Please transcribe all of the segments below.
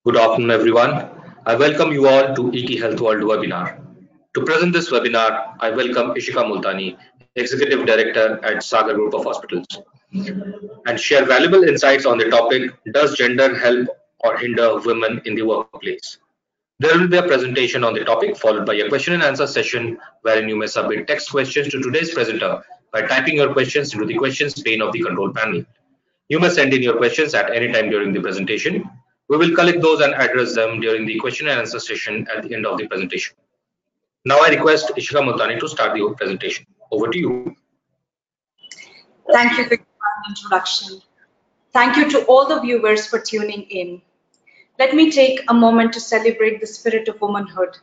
Good afternoon, everyone. I welcome you all to ET Health World webinar. To present this webinar, I welcome Ishika Multani, Executive Director at Sagar Group of Hospitals, and share valuable insights on the topic, Does gender help or hinder women in the workplace? There will be a presentation on the topic followed by a question and answer session wherein you may submit text questions to today's presenter by typing your questions into the questions pane of the control panel. You may send in your questions at any time during the presentation. We will collect those and address them during the question and answer session at the end of the presentation. Now I request Ishika Multani to start the presentation. Over to you. Thank you for your introduction. Thank you to all the viewers for tuning in. Let me take a moment to celebrate the spirit of womanhood.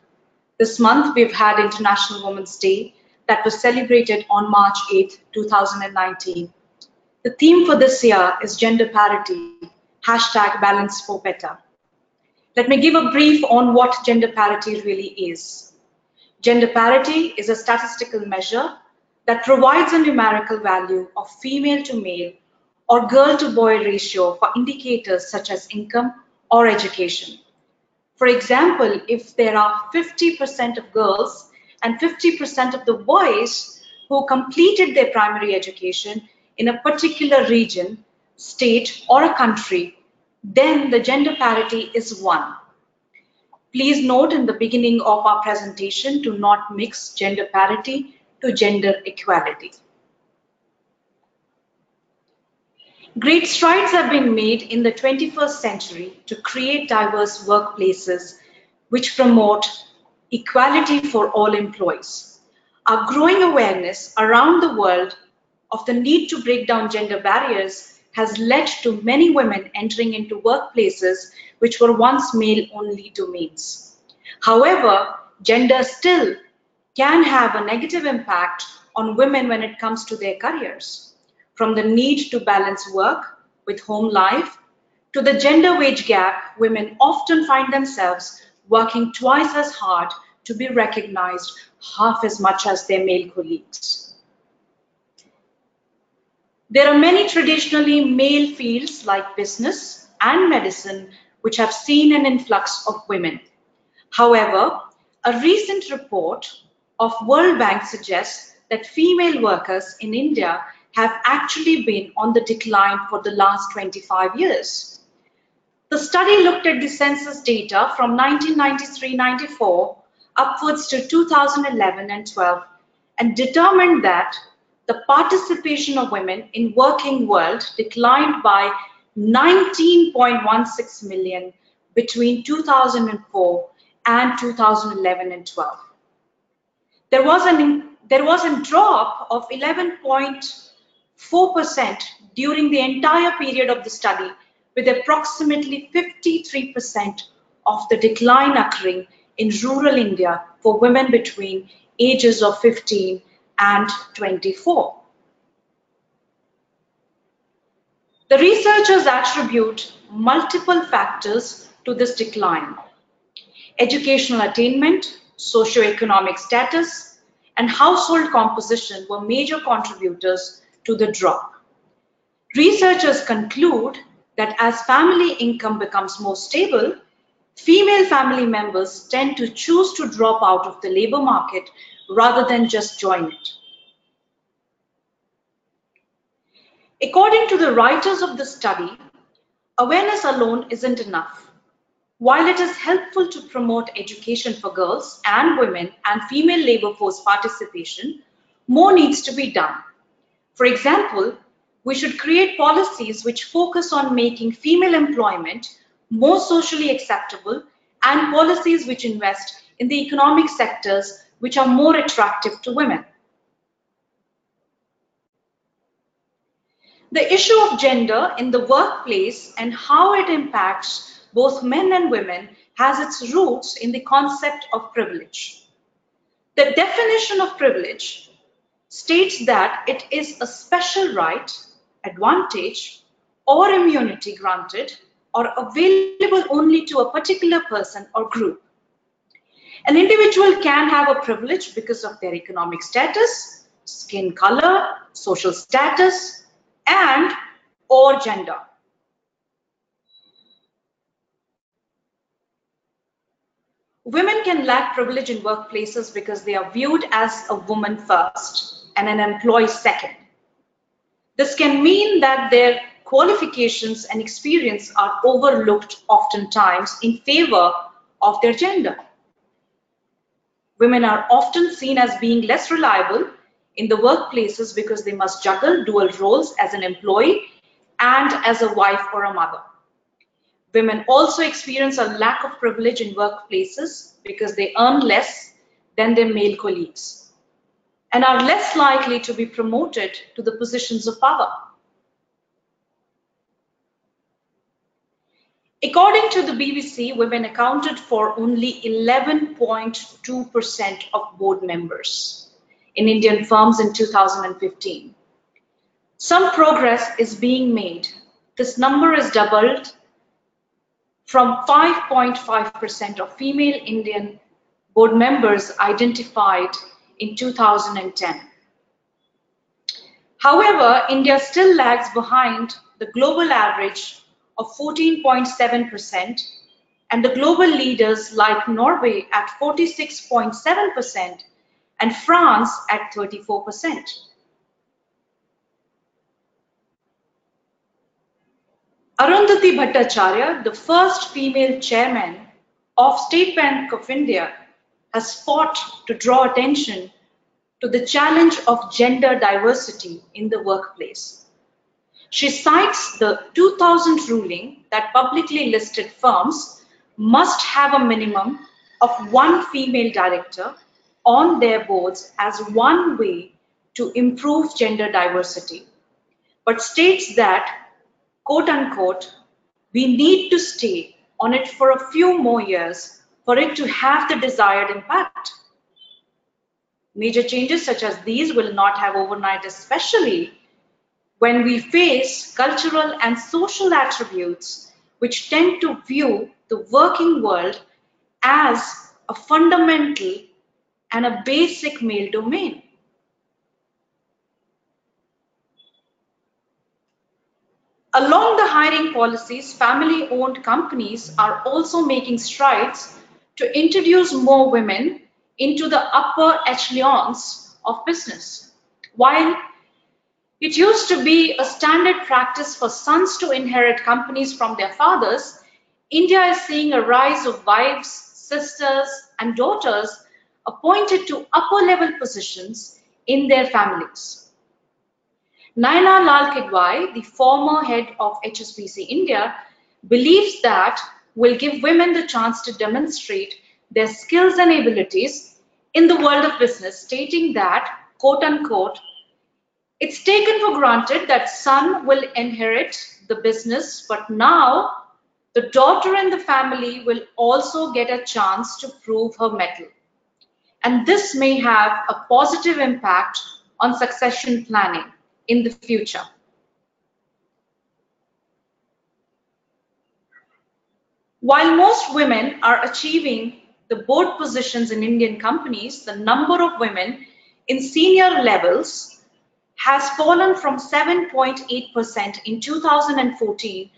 This month we've had International Women's Day that was celebrated on March 8, 2019. The theme for this year is gender parity, #balance for better. Let me give a brief on what gender parity really is. Gender parity is a statistical measure that provides a numerical value of female to male or girl to boy ratio for indicators such as income or education. For example, if there are 50% of girls and 50% of the boys who completed their primary education in a particular region, state, or a country, then the gender parity is 1. Please note in the beginning of our presentation to not mix gender parity to gender equality. Great strides have been made in the 21st century to create diverse workplaces which promote equality for all employees. Our growing awareness around the world of the need to break down gender barriers has led to many women entering into workplaces which were once male-only domains. However, gender still can have a negative impact on women when it comes to their careers. From the need to balance work with home life to the gender wage gap, women often find themselves working twice as hard to be recognized half as much as their male colleagues. There are many traditionally male fields like business and medicine which have seen an influx of women. However, a recent report of World Bank suggests that female workers in India have actually been on the decline for the last 25 years. The study looked at the census data from 1993-94 upwards to 2011 and 12 and determined that the participation of women in working world declined by 19.16 million between 2004 and 2011 and 12. There was a drop of 11.4% during the entire period of the study, with approximately 53% of the decline occurring in rural India for women between ages of 15 and 24. The researchers attribute multiple factors to this decline. Educational attainment, socioeconomic status, and household composition were major contributors to the drop. Researchers conclude that as family income becomes more stable, female family members tend to choose to drop out of the labor market rather than just join it. According to the writers of the study, awareness alone isn't enough. While it is helpful to promote education for girls and women and female labor force participation, more needs to be done. For example, we should create policies which focus on making female employment more socially acceptable and policies which invest in the economic sectors which are more attractive to women. The issue of gender in the workplace and how it impacts both men and women has its roots in the concept of privilege. The definition of privilege states that it is a special right, advantage, or immunity granted or available only to a particular person or group. An individual can have a privilege because of their economic status, skin color, social status, and or gender. Women can lack privilege in workplaces because they are viewed as a woman first and an employee second. This can mean that their qualifications and experience are overlooked oftentimes in favor of their gender. Women are often seen as being less reliable in the workplaces because they must juggle dual roles as an employee and as a wife or a mother. Women also experience a lack of privilege in workplaces because they earn less than their male colleagues and are less likely to be promoted to the positions of power. According to the BBC, women accounted for only 11.2% of board members in Indian firms in 2015. Some progress is being made. This number is doubled from 5.5% of female Indian board members identified in 2010. However, India still lags behind the global average of 14.7% and the global leaders like Norway at 46.7% and France at 34%. Arundhati Bhattacharya, the first female chairman of State Bank of India, has fought to draw attention to the challenge of gender diversity in the workplace. She cites the 2000 ruling that publicly listed firms must have a minimum of one female director on their boards as one way to improve gender diversity, but states that, quote unquote, we need to stay on it for a few more years for it to have the desired impact. Major changes such as these will not have overnight, especially when we face cultural and social attributes which tend to view the working world as a fundamental and a basic male domain. Along the hiring policies, family-owned companies are also making strides to introduce more women into the upper echelons of business. While it used to be a standard practice for sons to inherit companies from their fathers, India is seeing a rise of wives, sisters, and daughters appointed to upper-level positions in their families. Naina Lal Kidwai, the former head of HSBC India, believes that will give women the chance to demonstrate their skills and abilities in the world of business, stating that, quote unquote, it's taken for granted that son will inherit the business, but now the daughter in the family will also get a chance to prove her mettle. And this may have a positive impact on succession planning in the future. While most women are achieving the board positions in Indian companies, the number of women in senior levels has fallen from 7.8% in 2014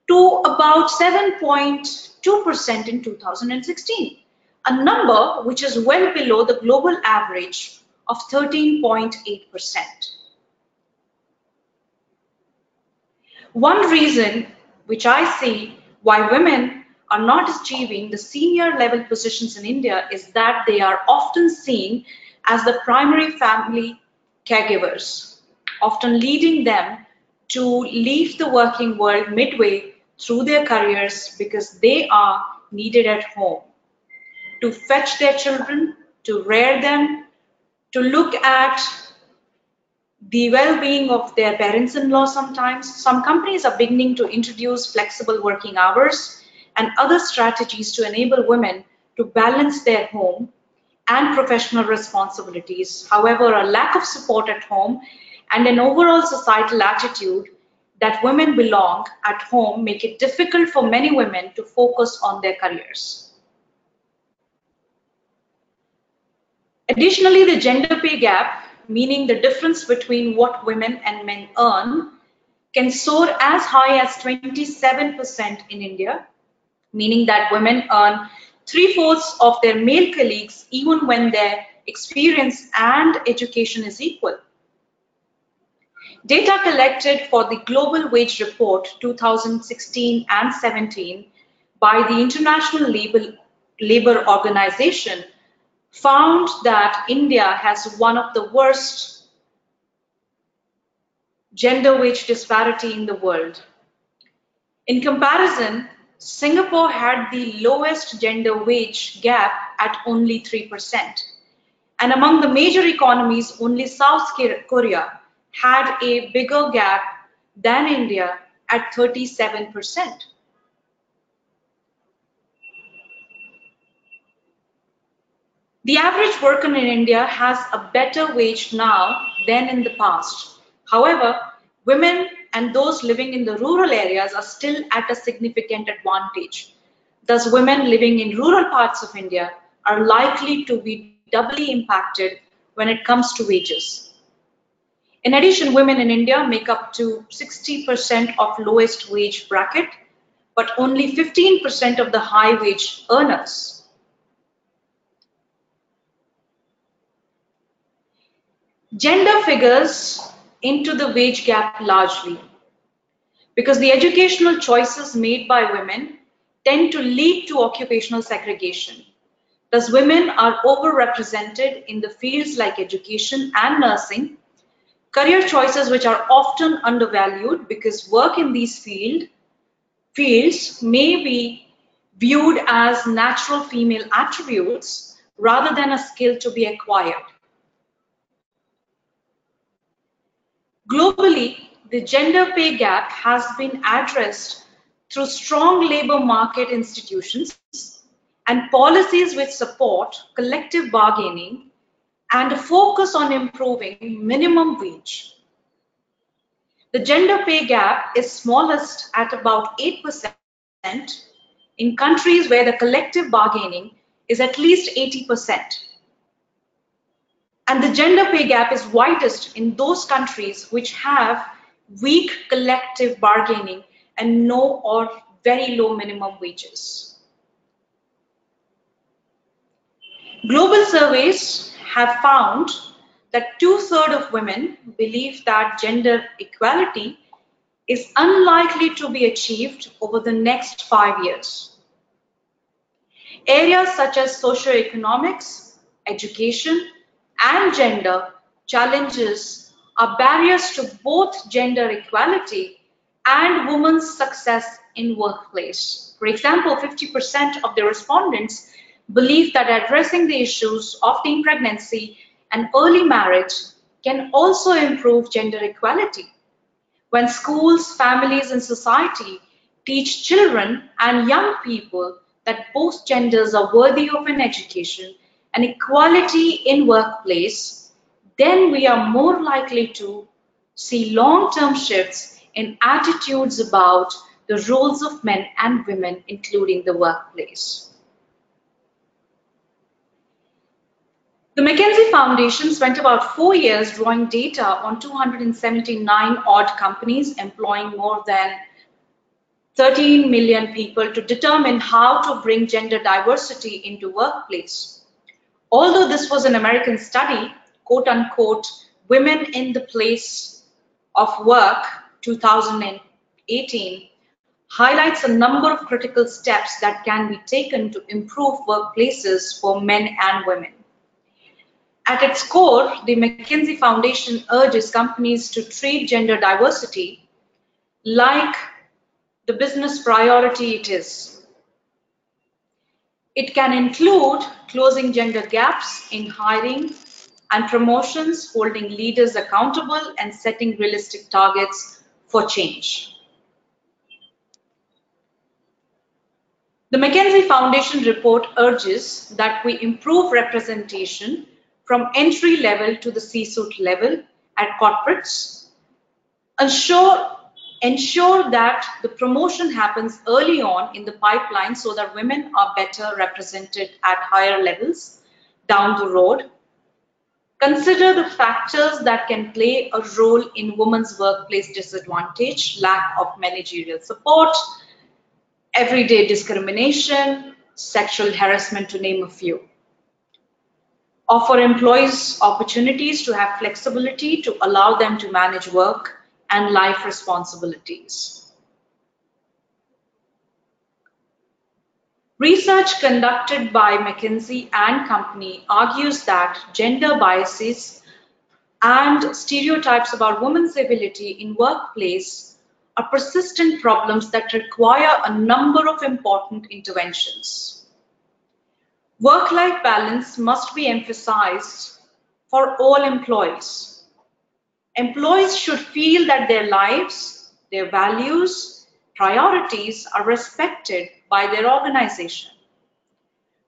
to about 7.2% in 2016, a number which is well below the global average of 13.8%. One reason which I see why women are not achieving the senior level positions in India is that they are often seen as the primary family caregivers, often leading them to leave the working world midway through their careers because they are needed at home to fetch their children, to rear them, to look at the well-being of their parents-in-law sometimes. Some companies are beginning to introduce flexible working hours and other strategies to enable women to balance their home and professional responsibilities. However, a lack of support at home and an overall societal attitude that women belong at home make it difficult for many women to focus on their careers. Additionally, the gender pay gap, meaning the difference between what women and men earn, can soar as high as 27% in India, meaning that women earn 3/4 of their male colleagues, even when their experience and education is equal. Data collected for the Global Wage Report 2016 and 17 by the International Labour Organization found that India has one of the worst gender wage disparity in the world. In comparison, Singapore had the lowest gender wage gap at only 3%. And among the major economies, only South Korea had a bigger gap than India at 37%. The average worker in India has a better wage now than in the past. However, women and those living in the rural areas are still at a significant advantage. Thus, women living in rural parts of India are likely to be doubly impacted when it comes to wages. In addition, women in India make up to 60% of lowest wage bracket, but only 15% of the high wage earners. Gender figures into the wage gap largely because the educational choices made by women tend to lead to occupational segregation. Thus, women are overrepresented in the fields like education and nursing, career choices which are often undervalued because work in these fields may be viewed as natural female attributes rather than a skill to be acquired. Globally, the gender pay gap has been addressed through strong labor market institutions and policies which support collective bargaining and a focus on improving minimum wage. The gender pay gap is smallest at about 8% in countries where the collective bargaining is at least 80%. And the gender pay gap is widest in those countries which have weak collective bargaining and no or very low minimum wages. Global surveys have found that 2/3 of women believe that gender equality is unlikely to be achieved over the next 5 years. Areas such as socioeconomics, education, and gender challenges are barriers to both gender equality and women's success in workplace. For example, 50% of the respondents believe that addressing the issues of teen pregnancy and early marriage can also improve gender equality. When schools, families, and society teach children and young people that both genders are worthy of an education and equality in workplace, then we are more likely to see long-term shifts in attitudes about the roles of men and women, including the workplace. The McKinsey Foundation spent about 4 years drawing data on 279 odd companies employing more than 13 million people to determine how to bring gender diversity into workplace. Although this was an American study, quote unquote, Women in the Place of Work 2018 highlights a number of critical steps that can be taken to improve workplaces for men and women. At its core, the McKinsey Foundation urges companies to treat gender diversity like the business priority it is. It can include closing gender gaps in hiring and promotions, holding leaders accountable, and setting realistic targets for change. The McKinsey Foundation report urges that we improve representation from entry level to the C-suite level at corporates, ensure that the promotion happens early on in the pipeline so that women are better represented at higher levels down the road. Consider the factors that can play a role in women's workplace disadvantage, lack of managerial support, everyday discrimination, sexual harassment, to name a few. Offer employees opportunities to have flexibility to allow them to manage work and life responsibilities. Research conducted by McKinsey and Company argues that gender biases and stereotypes about women's ability in workplace are persistent problems that require a number of important interventions. Work-life balance must be emphasized for all employees. Employees should feel that their lives, their values, priorities are respected by their organization.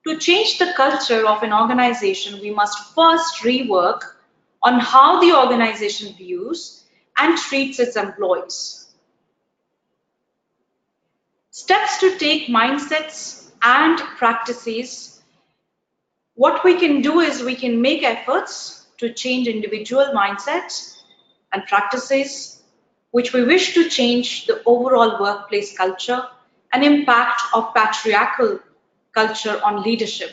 To change the culture of an organization, we must first rework on how the organization views and treats its employees. Steps to take mindsets and practices. What we can do is we can make efforts to change individual mindsets and practices which we wish to change the overall workplace culture and impact of patriarchal culture on leadership.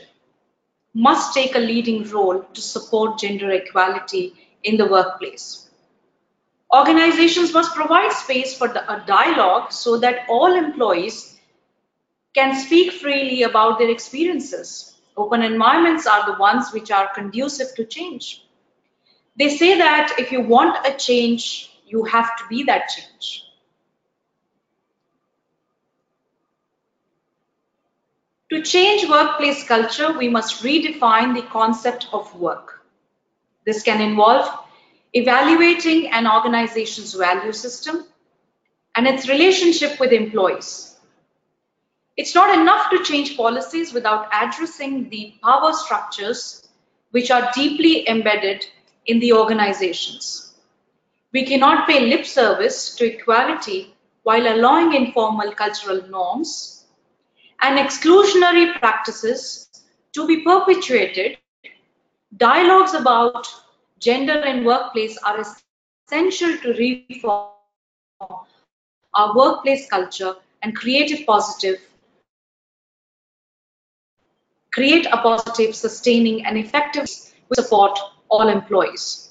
Must take a leading role to support gender equality in the workplace. Organizations must provide space for a dialogue so that all employees can speak freely about their experiences. Open environments are the ones which are conducive to change. They say that if you want a change, you have to be that change. To change workplace culture, we must redefine the concept of work. This can involve evaluating an organization's value system and its relationship with employees. It's not enough to change policies without addressing the power structures which are deeply embedded in the organizations. We cannot pay lip service to equality while allowing informal cultural norms and exclusionary practices to be perpetuated. Dialogues about gender in workplace are essential to reform our workplace culture and create a positive, sustaining, and effective which support all employees.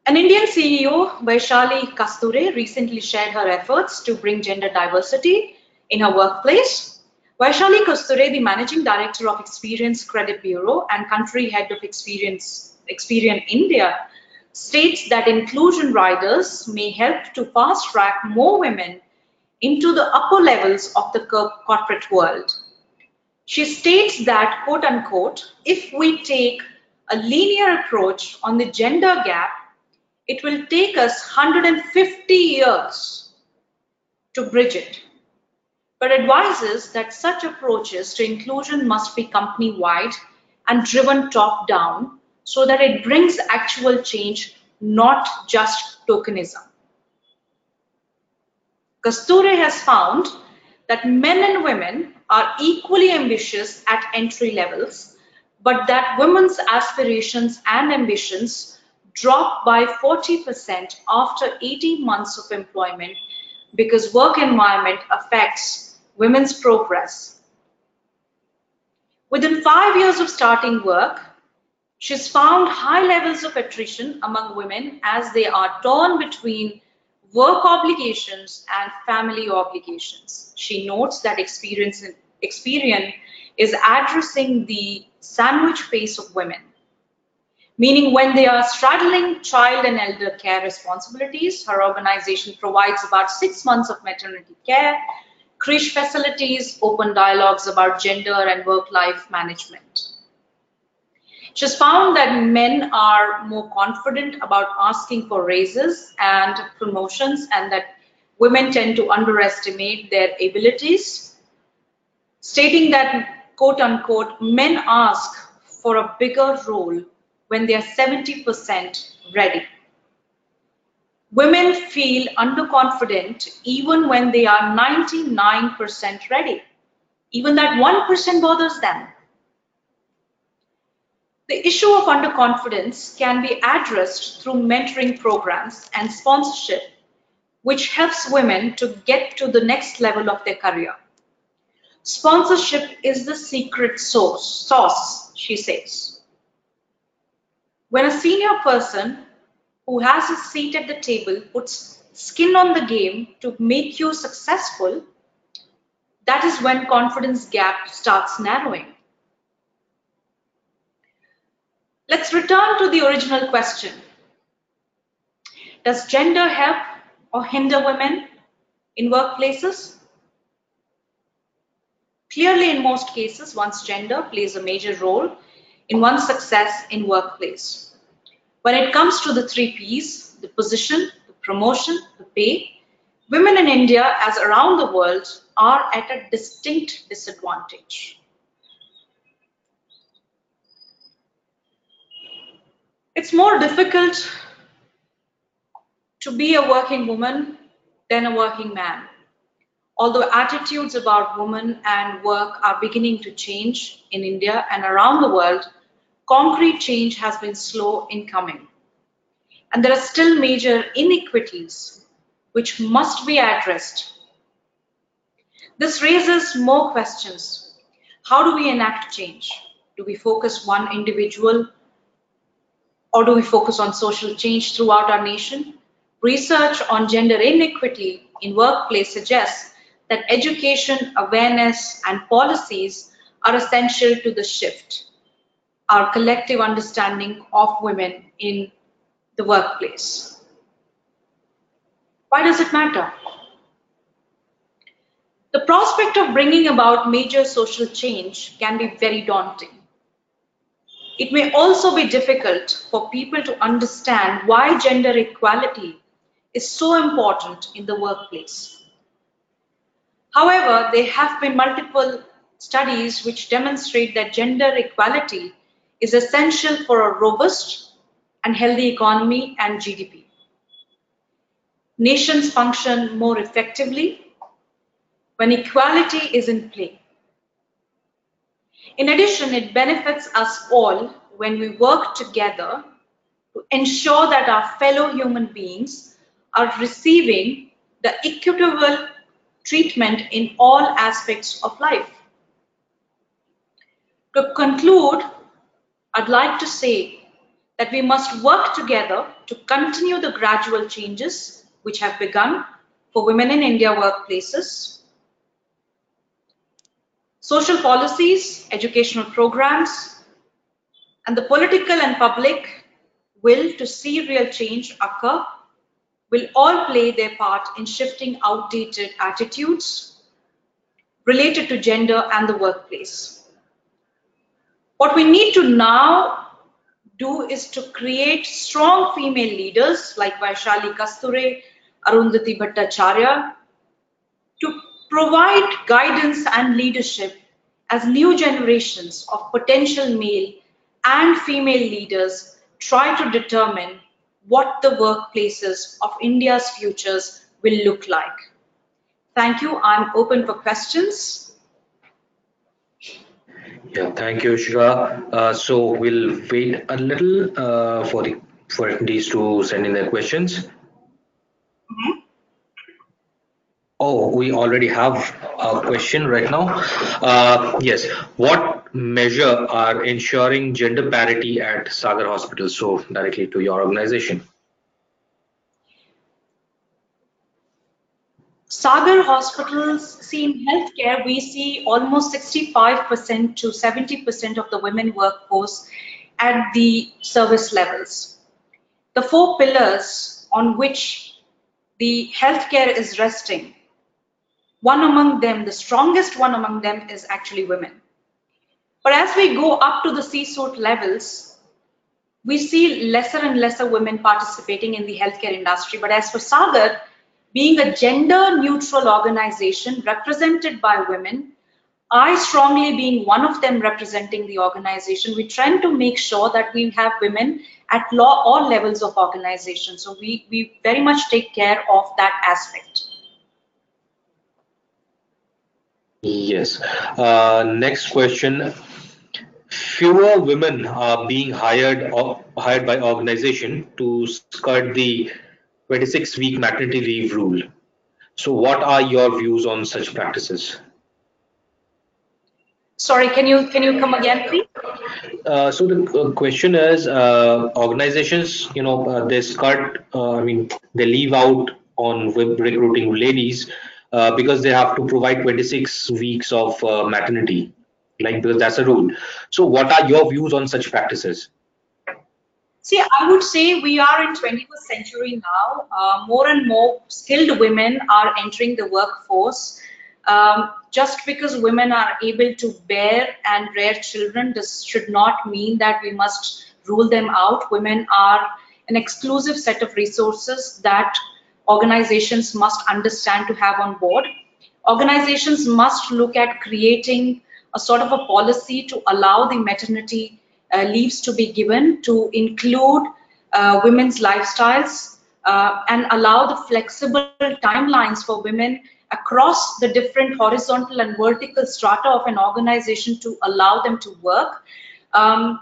An Indian CEO, Vaishali Kasture, recently shared her efforts to bring gender diversity in her workplace. Vaishali Kasture, the Managing Director of Experience Credit Bureau and Country Head of Experian India, states that inclusion riders may help to fast-track more women into the upper levels of the corporate world. She states that, quote unquote, if we take a linear approach on the gender gap, it will take us 150 years to bridge it, but advises that such approaches to inclusion must be company-wide and driven top-down so that it brings actual change, not just tokenism. Kasture has found that men and women are equally ambitious at entry levels, but that women's aspirations and ambitions drop by 40% after 18 months of employment because work environment affects women's progress. Within 5 years of starting work, she's found high levels of attrition among women as they are torn between work obligations and family obligations. She notes that Experian is addressing the sandwich phase of women, meaning when they are straddling child and elder care responsibilities. Her organization provides about 6 months of maternity care, creche facilities, open dialogues about gender and work-life management. She's found that men are more confident about asking for raises and promotions and that women tend to underestimate their abilities, stating that, quote unquote, men ask for a bigger role when they are 70% ready. Women feel underconfident even when they are 99% ready. Even that 1% bothers them. The issue of underconfidence can be addressed through mentoring programs and sponsorship, which helps women to get to the next level of their career. Sponsorship is the secret sauce, she says. When a senior person who has a seat at the table puts skin on the game to make you successful, that is when confidence gap starts narrowing. Let's return to the original question. Does gender help or hinder women in workplaces? Clearly, in most cases, one's gender plays a major role in one's success in workplace. When it comes to the three P's, the position, the promotion, the pay, women in India, as around the world, are at a distinct disadvantage. It's more difficult to be a working woman than a working man. Although attitudes about women and work are beginning to change in India and around the world, concrete change has been slow in coming. And there are still major inequities which must be addressed. This raises more questions. How do we enact change? Do we focus one individual or do we focus on social change throughout our nation? Research on gender inequity in workplace suggests that education, awareness, and policies are essential to the shift, our collective understanding of women in the workplace. Why does it matter? The prospect of bringing about major social change can be very daunting. It may also be difficult for people to understand why gender equality is so important in the workplace. However, there have been multiple studies which demonstrate that gender equality is essential for a robust and healthy economy and GDP. Nations function more effectively when equality is in play. In addition, it benefits us all when we work together to ensure that our fellow human beings are receiving the equitable treatment in all aspects of life. To conclude, I'd like to say that we must work together to continue the gradual changes which have begun for women in India workplaces. Social policies, educational programs, and the political and public will to see real change occur will all play their part in shifting outdated attitudes related to gender and the workplace. What we need to now do is to create strong female leaders like Vaishali Kasture, Arundhati Bhattacharya, to provide guidance and leadership as new generations of potential male and female leaders try to determine what the workplaces of India's futures will look like. Thank you. I'm open for questions. Yeah, thank you, Shira. So we'll wait a little for attendees to send in their questions. Oh, we already have a question right now. Yes, what measure are ensuring gender parity at Sagar Hospital? So directly to your organization. Sagar hospitals, see in healthcare, we see almost 65% to 70% of the women workforce at the service levels. The four pillars on which the healthcare is resting, one among them, the strongest one among them is actually women. But as we go up to the C-suite levels, we see lesser and lesser women participating in the healthcare industry. But as for Sagar, being a gender neutral organization represented by women, I strongly being one of them representing the organization, we try to make sure that we have women at all levels of organization. So we very much take care of that aspect. Yes. Next question. Fewer women are being hired by organization to skirt the 26-week maternity leave rule. So, what are your views on such practices? Sorry, can you come again, please? So the question is, organizations, they cut. I mean, they leave out on recruiting ladies because they have to provide 26 weeks of maternity, like because that's a rule. So, what are your views on such practices? See, I would say we are in 21st century now. More and more skilled women are entering the workforce. Just because women are able to bear and rear children, this should not mean that we must rule them out. Women are an exclusive set of resources that organizations must understand to have on board. Organizations must look at creating a sort of a policy to allow the maternity leaves to be given to include women's lifestyles and allow the flexible timelines for women across the different horizontal and vertical strata of an organization to allow them to work. Um,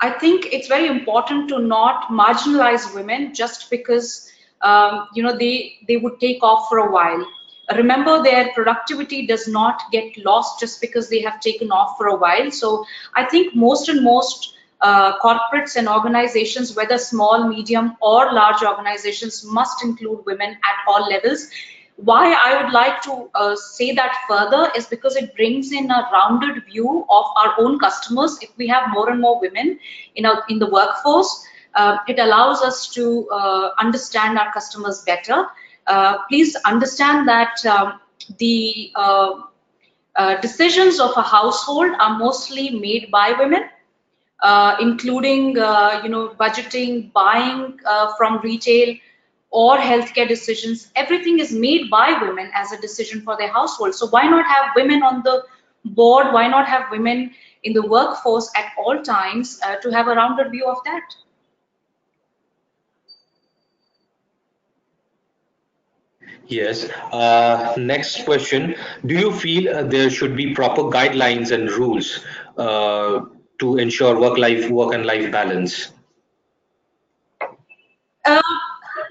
I think it's very important to not marginalize women just because they would take off for a while. Remember, their productivity does not get lost just because they have taken off for a while. So I think most corporates and organizations, whether small, medium, or large organizations, must include women at all levels. Why I would like to say that further is because it brings in a rounded view of our own customers. If we have more and more women in the workforce, it allows us to understand our customers better. Please understand that the decisions of a household are mostly made by women, including budgeting, buying from retail, or healthcare decisions. Everything is made by women as a decision for their household. So why not have women on the board? Why not have women in the workforce at all times to have a rounded view of that? Yes. Next question. Do you feel there should be proper guidelines and rules to ensure work and life balance? Uh,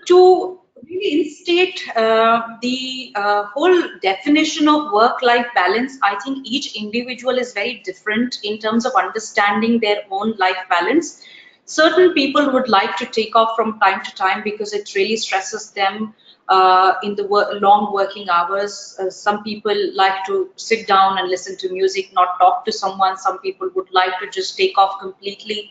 to really instate the whole definition of work-life balance, I think each individual is very different in terms of understanding their own life balance. Certain people would like to take off from time to time because it really stresses them in the long working hours. Some people like to sit down and listen to music, not talk to someone. Some people would like to just take off completely.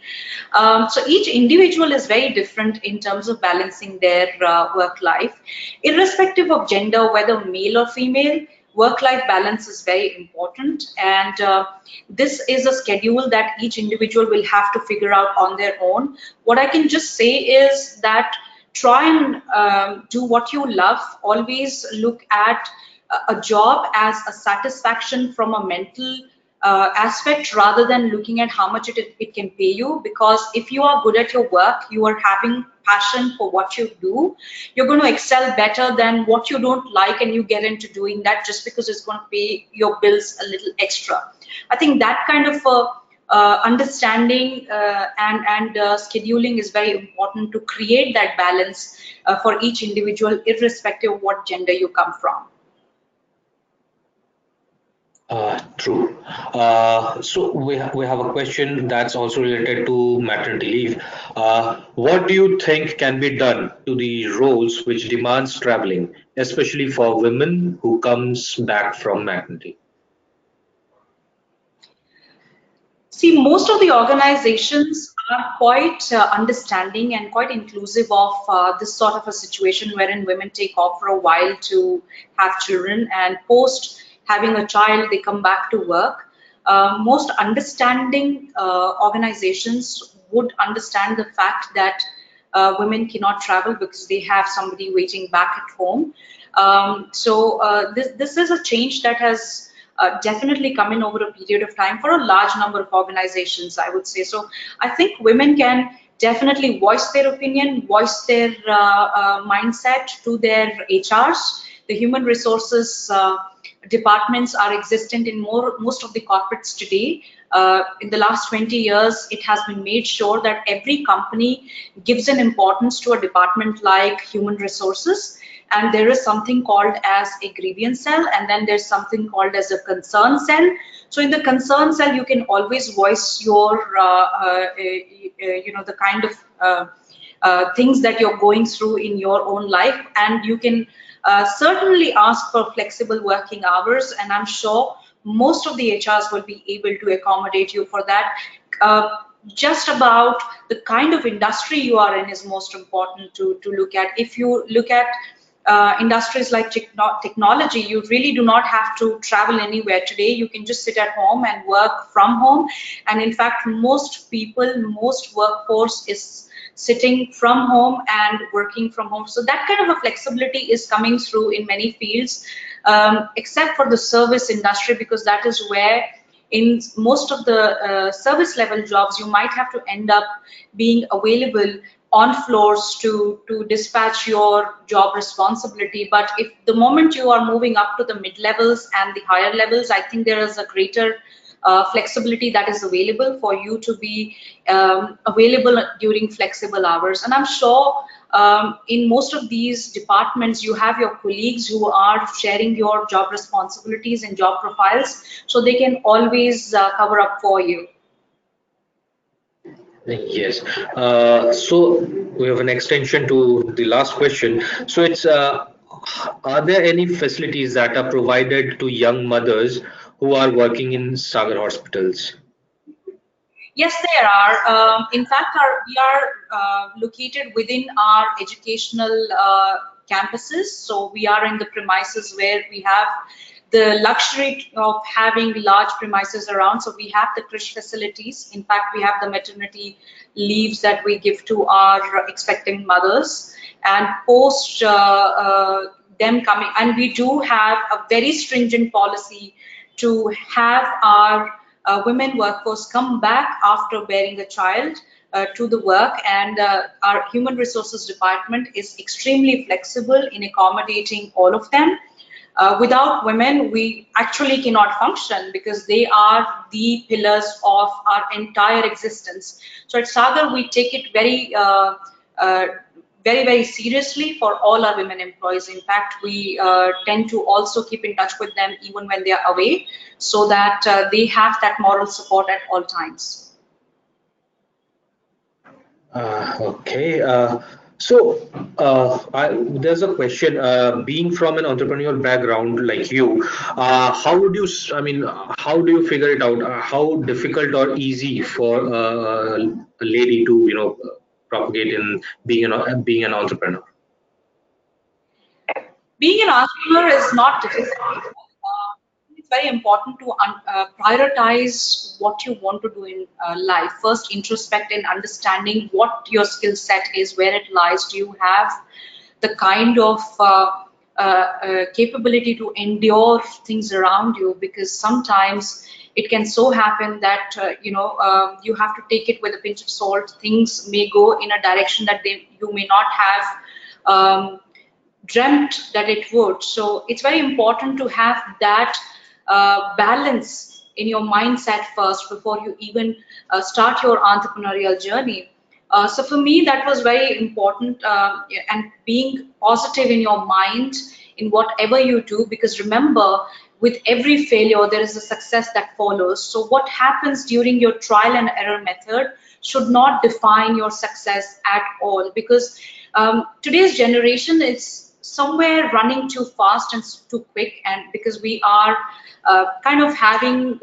So each individual is very different in terms of balancing their work life. Irrespective of gender, whether male or female, work-life balance is very important, and this is a schedule that each individual will have to figure out on their own. What I can just say is that try and do what you love. Always look at a job as a satisfaction from a mental aspect rather than looking at how much it can pay you, because if you are good at your work, you are having passion for what you do, you're going to excel better than what you don't like and you get into doing that just because it's going to pay your bills a little extra. I think that kind of understanding and scheduling is very important to create that balance for each individual, irrespective of what gender you come from. True. So we have a question that's also related to maternity leave. What do you think can be done to the roles which demands traveling, especially for women who comes back from maternity? See, most of the organizations are quite understanding and quite inclusive of this sort of a situation wherein women take off for a while to have children, and post having a child, they come back to work. Most understanding organizations would understand the fact that women cannot travel because they have somebody waiting back at home. This is a change that has definitely come in over a period of time for a large number of organizations, I would say. So I think women can definitely voice their opinion, voice their mindset to their HRs, The human resources departments are existent in most of the corporates today. In the last 20 years, it has been made sure that every company gives an importance to a department like human resources, and there is something called as a grievance cell, and then there's something called as a concern cell. So in the concern cell, you can always voice your the kind of things that you're going through in your own life, and you can certainly ask for flexible working hours, and I'm sure most of the HRs will be able to accommodate you for that. Just about the kind of industry you are in is most important to look at. If you look at industries like technology, you really do not have to travel anywhere today. You can just sit at home and work from home. And in fact, most workforce is sitting from home and working from home. So that kind of a flexibility is coming through in many fields, except for the service industry, because that is where in most of the service level jobs, you might have to end up being available on floors to dispatch your job responsibility. But if the moment you are moving up to the mid levels and the higher levels, I think there is a greater flexibility that is available for you to be available during flexible hours. And I'm sure in most of these departments, you have your colleagues who are sharing your job responsibilities and job profiles, so they can always cover up for you. Yes. So we have an extension to the last question. So it's are there any facilities that are provided to young mothers who are working in Sagar hospitals? Yes, there are. In fact, we are located within our educational campuses. So we are in the premises where we have the luxury of having large premises around. So we have the creche facilities. In fact, we have the maternity leaves that we give to our expectant mothers. And post them coming, and we do have a very stringent policy to have our women workforce come back after bearing a child to the work, and our human resources department is extremely flexible in accommodating all of them. Without women, we actually cannot function because they are the pillars of our entire existence. So at Sagar, we take it very seriously for all our women employees. In fact, we tend to also keep in touch with them even when they are away, so that they have that moral support at all times. Okay. There's a question. Being from an entrepreneurial background like you, how would you? I mean, how do you figure it out? How difficult or easy for a lady to, propagate in being an entrepreneur? Being an entrepreneur is not difficult. It's very important to prioritize what you want to do in life. First, introspect and understanding what your skill set is, where it lies. Do you have the kind of capability to endure things around you? Because sometimes it can so happen that you have to take it with a pinch of salt. Things may go in a direction that you may not have dreamt that it would. So it's very important to have that balance in your mindset first before you even start your entrepreneurial journey. So for me, that was very important, and being positive in your mind in whatever you do, because remember, with every failure, there is a success that follows. So what happens during your trial and error method should not define your success at all, because today's generation is somewhere running too fast and too quick, and because we are kind of having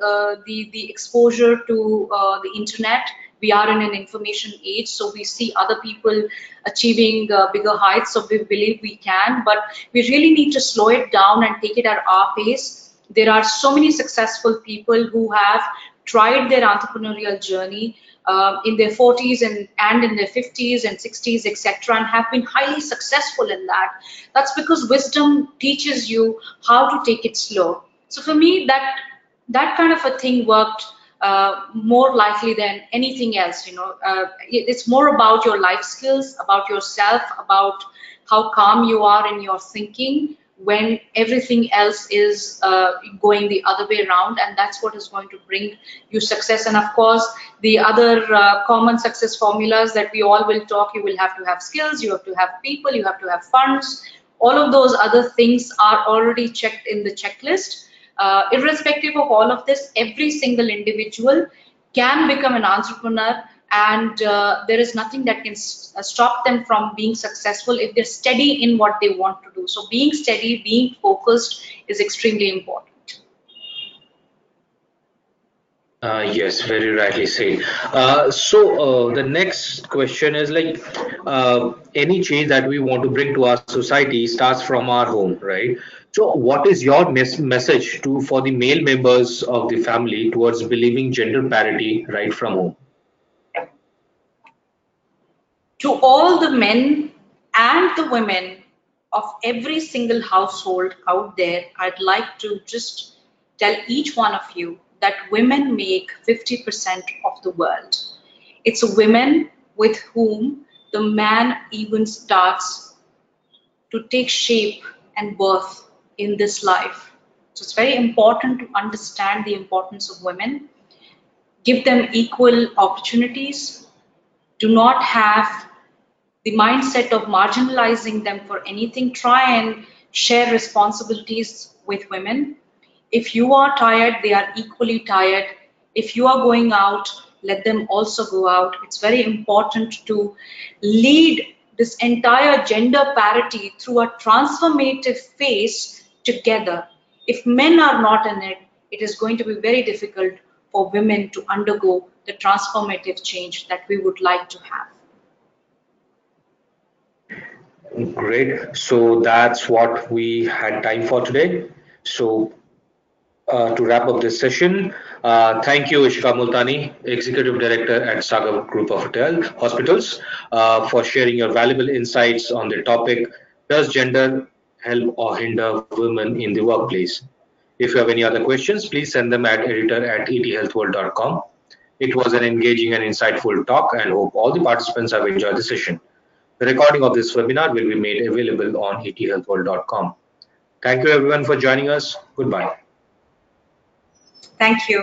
the exposure to the internet, we are in an information age, so we see other people achieving bigger heights, so we believe we can, but we really need to slow it down and take it at our pace. There are so many successful people who have tried their entrepreneurial journey in their 40s and in their 50s and 60s, etc., and have been highly successful in that. That's because wisdom teaches you how to take it slow. So for me, that kind of a thing worked more likely than anything else. It's more about your life skills, about yourself, about how calm you are in your thinking, when everything else is going the other way around, and that's what is going to bring you success. And of course, the other common success formulas that we all will talk, you will have to have skills, you have to have people, you have to have funds. All of those other things are already checked in the checklist. Irrespective of all of this, every single individual can become an entrepreneur, and there is nothing that can stop them from being successful if they're steady in what they want to do. So being steady, being focused is extremely important. Yes, very rightly said. The next question is like any change that we want to bring to our society starts from our home, right? So, what is your message to for the male members of the family towards believing gender parity right from home? To all the men and the women of every single household out there, I'd like to just tell each one of you that women make 50% of the world. It's women with whom the man even starts to take shape and birth in this life. So it's very important to understand the importance of women, give them equal opportunities, do not have the mindset of marginalizing them for anything. Try and share responsibilities with women. If you are tired, they are equally tired. If you are going out, let them also go out. It's very important to lead this entire gender parity through a transformative phase together. If men are not in it, it is going to be very difficult for women to undergo the transformative change that we would like to have. Great. So that's what we had time for today. So to wrap up this session, thank you, Ishika Multani, Executive Director at Saga Group of Hospitals, for sharing your valuable insights on the topic: Does gender help or hinder women in the workplace? If you have any other questions, please send them at editor@ethealthworld.com. It was an engaging and insightful talk, and hope all the participants have enjoyed the session. The recording of this webinar will be made available on ethealthworld.com. Thank you everyone for joining us. Goodbye. Thank you.